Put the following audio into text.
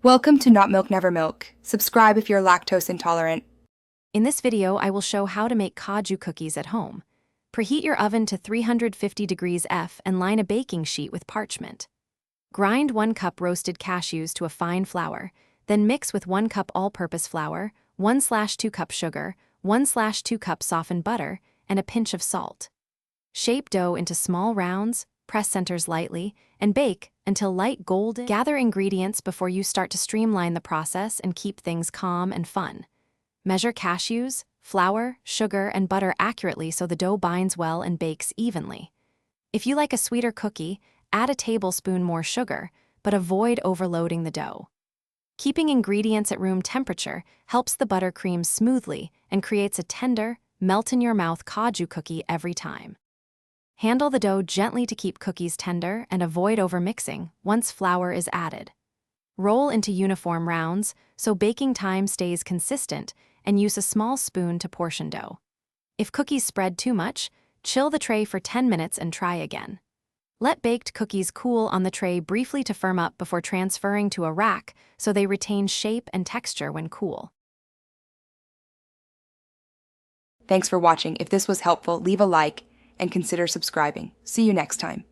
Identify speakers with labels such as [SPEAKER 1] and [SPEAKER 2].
[SPEAKER 1] Welcome to Not Milk Never Milk. Subscribe if you're lactose intolerant.
[SPEAKER 2] In this video, I will show how to make Kaju cookies at home. Preheat your oven to 350 degrees F and line a baking sheet with parchment. Grind 1 cup roasted cashews to a fine flour, then mix with 1 cup all-purpose flour, 1/2 cup sugar, 1/2 cup softened butter, and a pinch of salt. Shape dough into small rounds, press centers lightly, and bake until light golden. Gather ingredients before you start to streamline the process and keep things calm and fun. Measure cashews, flour, sugar, and butter accurately so the dough binds well and bakes evenly. If you like a sweeter cookie, add a tablespoon more sugar, but avoid overloading the dough. Keeping ingredients at room temperature helps the butter cream smoothly and creates a tender, melt-in-your-mouth Kaju cookie every time. Handle the dough gently to keep cookies tender and avoid overmixing once flour is added. Roll into uniform rounds so baking time stays consistent and use a small spoon to portion dough. If cookies spread too much, chill the tray for 10 minutes and try again. Let baked cookies cool on the tray briefly to firm up before transferring to a rack so they retain shape and texture when cool.
[SPEAKER 1] Thanks for watching. If this was helpful, leave a like and consider subscribing. See you next time.